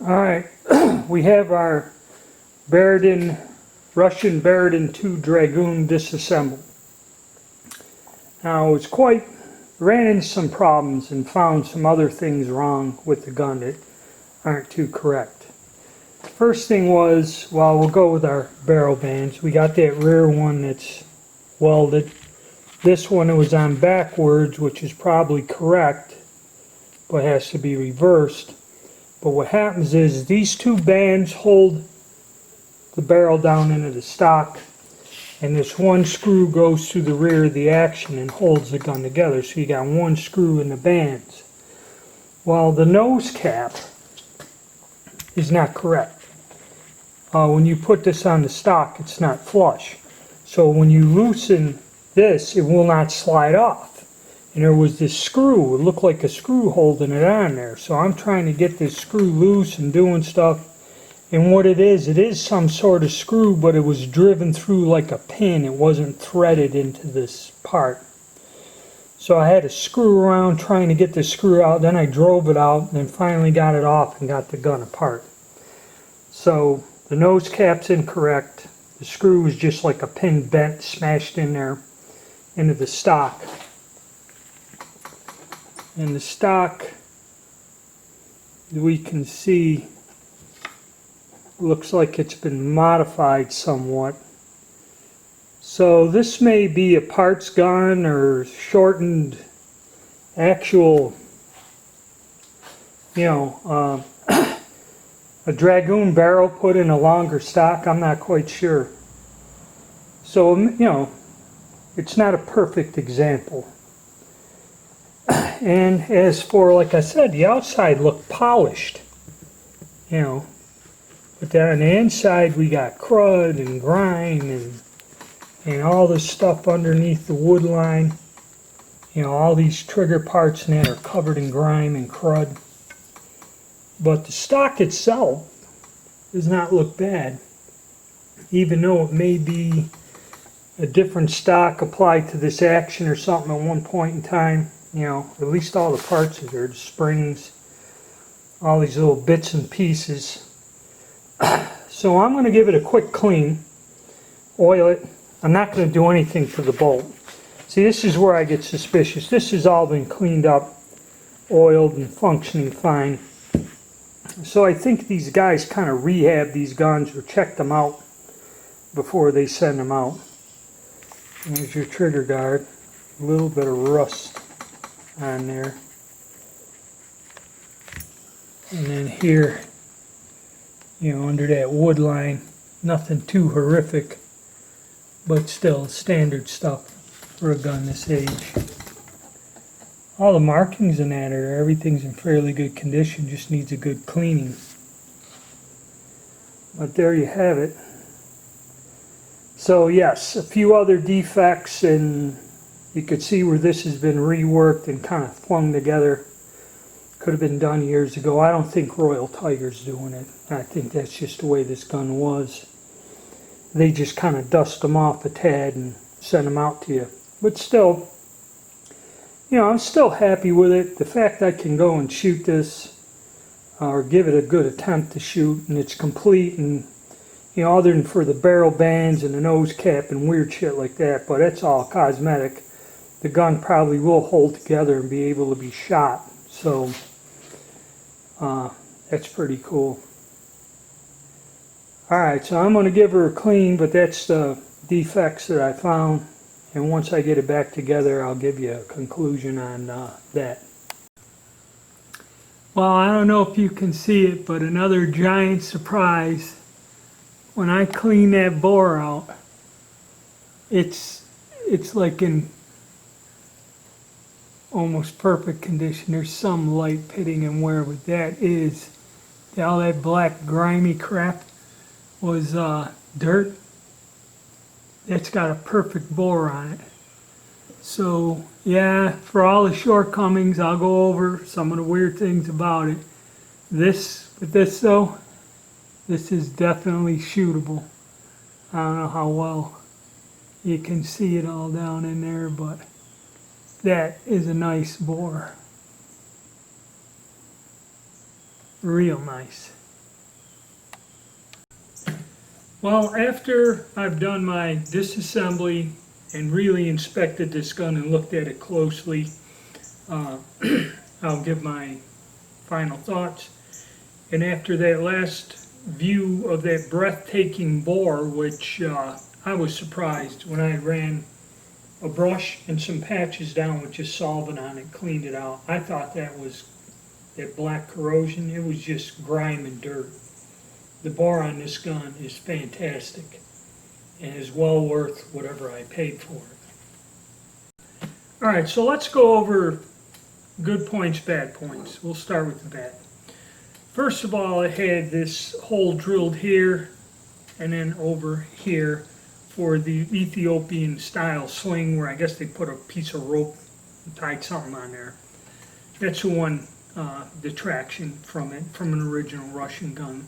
Alright, we have our Berdan, Russian Berdan 2 Dragoon disassembled. Now ran into some problems and found some other things wrong with the gun that aren't too correct. First thing was, well, we'll go with our barrel bands. We got that rear one that's welded. This one was on backwards, which is probably correct, but has to be reversed. But what happens is these two bands hold the barrel down into the stock, and this one screw goes through the rear of the action and holds the gun together. So you got one screw in the bands. Well, the nose cap is not correct. When you put this on the stock, it's not flush. So when you loosen this, it will not slide off. And there was this screw, it looked like a screw holding it on there. So I'm trying to get this screw loose and doing stuff. And what it is some sort of screw, but it was driven through like a pin. It wasn't threaded into this part. So I had to screw around trying to get the screw out. Then I drove it out and then finally got it off and got the gun apart. So the nose cap's incorrect. The screw was just like a pin bent, smashed in there into the stock. And the stock, we can see, looks like it's been modified somewhat. So this may be a parts gun or shortened actual, a Dragoon barrel put in a longer stock. I'm not quite sure. So, it's not a perfect example. And as for, like I said, the outside looked polished, but then on the inside we got crud and grime and all this stuff underneath the wood line. All these trigger parts and that are covered in grime and crud. But the stock itself does not look bad, even though it may be a different stock applied to this action or something at one point in time. At least all the parts are there, the springs, all these little bits and pieces. So I'm going to give it a quick clean, oil it. I'm not going to do anything to the bolt. See, this is where I get suspicious. This has all been cleaned up, oiled, and functioning fine. So I think these guys kind of rehab these guns or check them out before they send them out. There's your trigger guard. A little bit of rust on there. And then here, under that wood line, nothing too horrific, but still standard stuff for a gun this age. All the markings in that are, everything's in fairly good condition, just needs a good cleaning. But there you have it. So yes, a few other defects, and you could see where this has been reworked and kind of flung together. Could have been done years ago. I don't think Royal Tiger's doing it. I think that's just the way this gun was. They just kind of dust them off a tad and send them out to you. But still, I'm still happy with it. The fact I can go and shoot this, or give it a good attempt to shoot, and it's complete, and other than for the barrel bands and the nose cap and weird shit like that, but it's all cosmetic. The gun probably will hold together and be able to be shot. So that's pretty cool. Alright, so I'm going to give her a clean, but that's the defects that I found. And once I get it back together, I'll give you a conclusion on that. Well, I don't know if you can see it, but another giant surprise. When I clean that bore out, it's like in almost perfect condition. There's some light pitting and wear, but that is, all that black grimy crap was dirt. That's got a perfect bore on it. So yeah, for all the shortcomings, I'll go over some of the weird things about it. This is definitely shootable. I don't know how well you can see it all down in there, but that is a nice bore. Real nice. Well, after I've done my disassembly and really inspected this gun and looked at it closely, uh, I'll give my final thoughts. And after that last view of that breathtaking bore, which I was surprised when I ran a brush and some patches down with just solvent on it, cleaned it out. I thought that was that black corrosion. It was just grime and dirt. The bore on this gun is fantastic and is well worth whatever I paid for it. All right, so let's go over good points, bad points. We'll start with the bad. First of all, it had this hole drilled here and then over here for the Ethiopian style sling, where I guess they put a piece of rope and tied something on there. That's the one detraction from it, from an original Russian gun.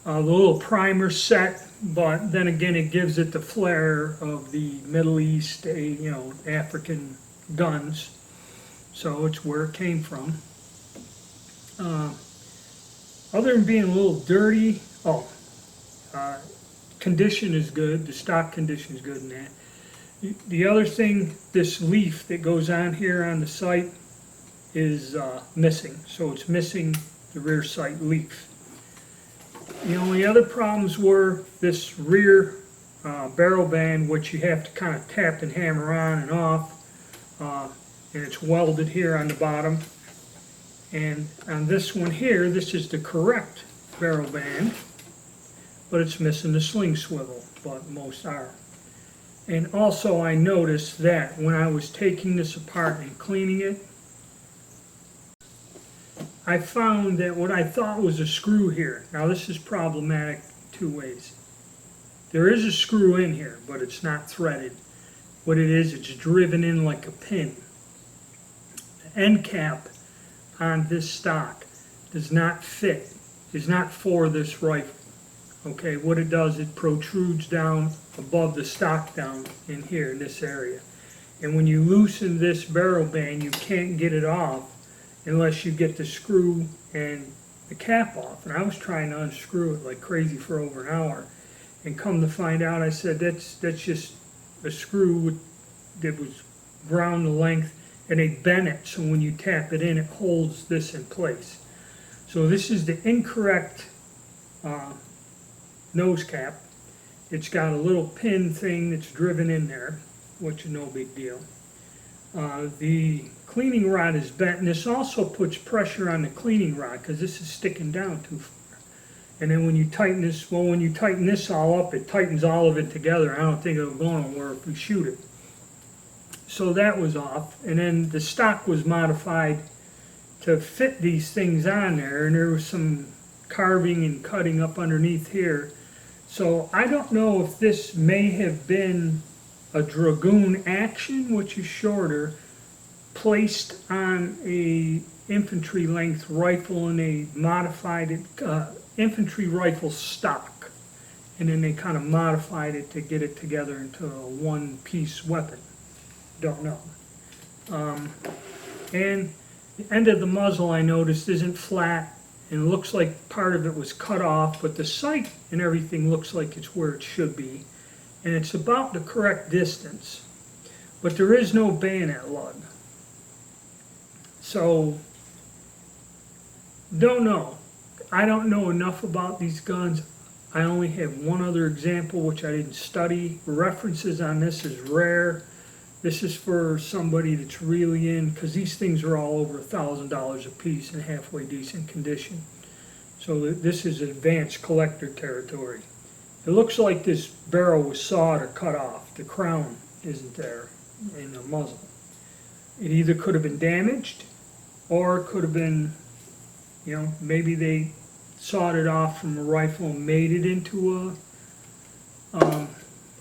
The little primer set, but then again it gives it the flair of the Middle East, African guns. So it's where it came from. Other than being a little dirty, condition is good. The stock condition is good in that. The other thing, this leaf that goes on here on the sight is missing. So it's missing the rear sight leaf. The only other problems were this rear barrel band, which you have to kind of tap and hammer on and off, and it's welded here on the bottom. And on this one here, this is the correct barrel band, but it's missing the sling swivel, but most are. And also I noticed that when I was taking this apart and cleaning it, I found that what I thought was a screw here. Now this is problematic two ways. There is a screw in here, but it's not threaded. What it is, it's driven in like a pin. The end cap on this stock does not fit, is not for this rifle. Okay, what it does, it protrudes down above the stock down in here, in this area. And when you loosen this barrel band, you can't get it off unless you get the screw and the cap off. And I was trying to unscrew it like crazy for over an hour. And come to find out, I said, that's just a screw that was ground the length, and they bent it, so when you tap it in, it holds this in place. So this is the incorrect nose cap. It's got a little pin thing that's driven in there, which is no big deal. The cleaning rod is bent, and this also puts pressure on the cleaning rod because this is sticking down too far. And then when you tighten this, when you tighten this all up, it tightens all of it together. I don't think it'll go nowhere if we shoot it. So that was off, and then the stock was modified to fit these things on there, and there was some carving and cutting up underneath here. So I don't know if this may have been a Dragoon action, which is shorter, placed on a infantry length rifle, and they modified it, infantry rifle stock, and then they kind of modified it to get it together into a one-piece weapon. Don't know. And the end of the muzzle, I noticed, isn't flat, and it looks like part of it was cut off, but the sight and everything looks like it's where it should be, and it's about the correct distance, but there is no bayonet lug. So, don't know. I don't know enough about these guns. I only have one other example, which I didn't study. References on this is rare. This is for somebody that's really in, because these things are all over $1,000 a piece in halfway decent condition. So this is advanced collector territory. It looks like this barrel was sawed or cut off. The crown isn't there in the muzzle. It either could have been damaged, or it could have been, maybe they sawed it off from a rifle and made it into a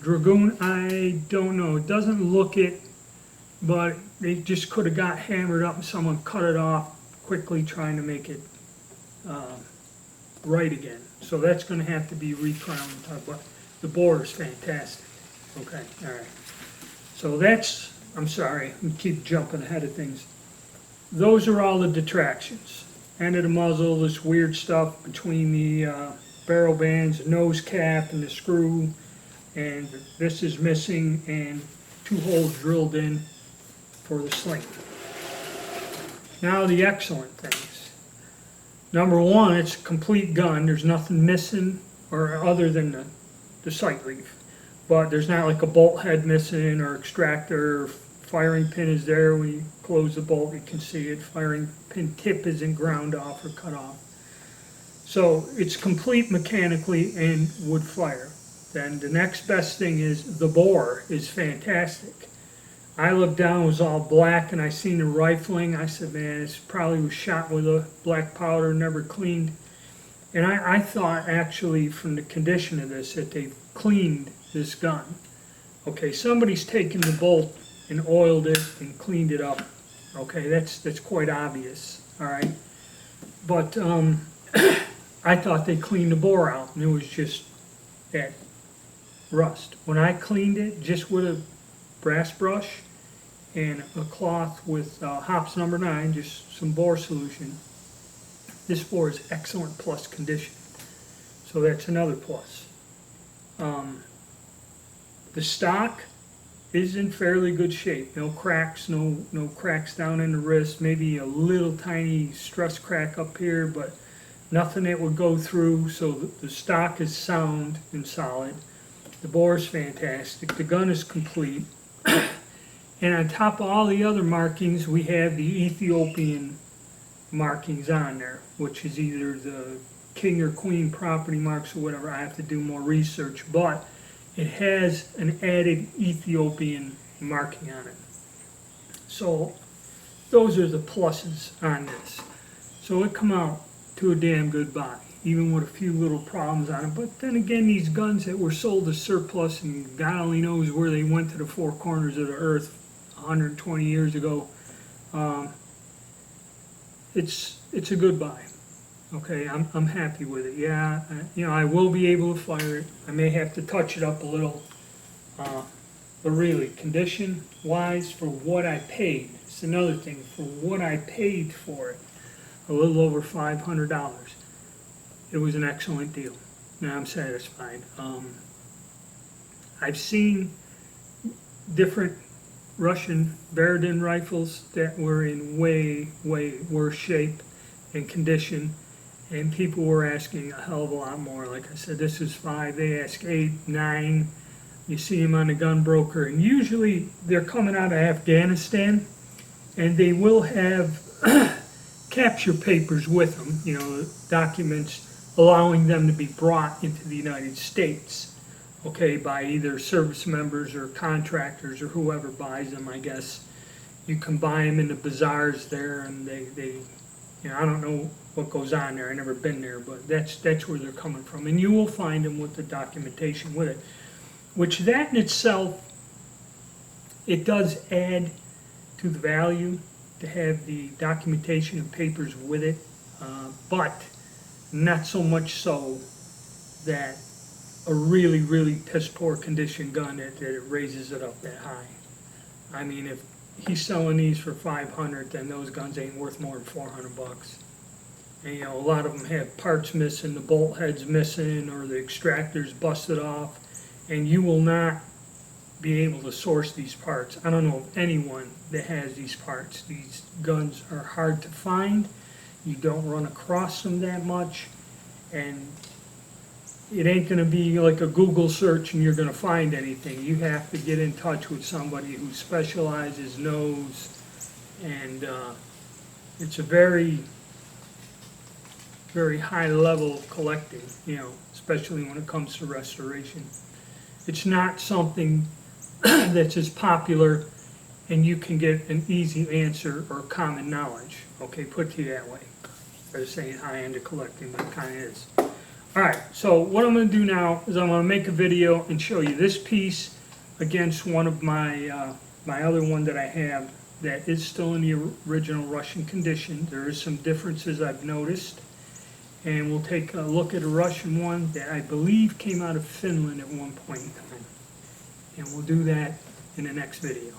Dragoon. I don't know. It doesn't look it, but they just could have got hammered up and someone cut it off quickly trying to make it right again. So that's going to have to be recrowned, but the bore is fantastic. Okay, all right. So that's, I'm sorry, we keep jumping ahead of things. Those are all the detractions. End of the muzzle, this weird stuff between the barrel bands, the nose cap and the screw, and this is missing, and 2 holes drilled in for the sling. Now the excellent things. Number one, it's a complete gun. There's nothing missing or other than the sight leaf. But there's not like a bolt head missing or extractor. Firing pin is there. When you close the bolt, you can see it. Firing pin tip isn't ground off or cut off. So it's complete mechanically and would fire. Then the next best thing is the bore is fantastic. I looked down, it was all black, and I seen the rifling. I said, man, it's probably was shot with a black powder, never cleaned. And I thought actually from the condition of this that they've cleaned this gun. Okay, somebody's taken the bolt and oiled it and cleaned it up. Okay, that's quite obvious, all right? But I thought they cleaned the bore out, and it was just that rust. When I cleaned it just with a brass brush and a cloth with Hops number 9, just some bore solution, this bore is excellent plus condition. So that's another plus. The stock is in fairly good shape. No cracks, no cracks down in the wrist, maybe a little tiny stress crack up here, but nothing that would go through. So the stock is sound and solid. The bore is fantastic. The gun is complete. And on top of all the other markings, we have the Ethiopian markings on there, which is either the king or queen property marks or whatever. I have to do more research, but it has an added Ethiopian marking on it. So those are the pluses on this. So it come out to a damn good buy, even with a few little problems on it. But then again, these guns that were sold as surplus, and God only knows where they went to the 4 corners of the earth 120 years ago, it's a good buy. Okay, I'm happy with it. Yeah, I will be able to fire it. I may have to touch it up a little, but really, condition-wise, for what I paid, it's another thing. For what I paid for it, a little over $500. It was an excellent deal. Now I'm satisfied. I've seen different Russian Berdan rifles that were in way worse shape and condition, and people were asking a hell of a lot more. Like I said, this is 5, they ask 8, 9. You see them on the gun broker, and usually they're coming out of Afghanistan, and they will have capture papers with them, documents allowing them to be brought into the United States, okay, by either service members or contractors or whoever buys them, I guess. You can buy them in the bazaars there, and they I don't know what goes on there. I've never been there, but that's where they're coming from. And you will find them with the documentation with it, which that in itself, it does add to the value to have the documentation and papers with it, but not so much so that a really piss poor condition gun that it raises it up that high. I mean, if he's selling these for $500, then those guns ain't worth more than $400. And a lot of them have parts missing, the bolt head's missing, or the extractor's busted off, and you will not be able to source these parts. I don't know of anyone that has these parts. These guns are hard to find. You don't run across them that much, and it ain't going to be like a Google search and you're going to find anything. You have to get in touch with somebody who specializes, knows, and it's a very high level of collecting, especially when it comes to restoration. It's not something that's as popular and you can get an easy answer or common knowledge, okay, put to you that way. They're saying high end of collecting, but it kind of is. Alright, so what I'm going to do now is I'm going to make a video and show you this piece against one of my my other one that I have that is still in the original Russian condition. There is some differences I've noticed, and we'll take a look at a Russian one that I believe came out of Finland at one point in time, and we'll do that in the next video.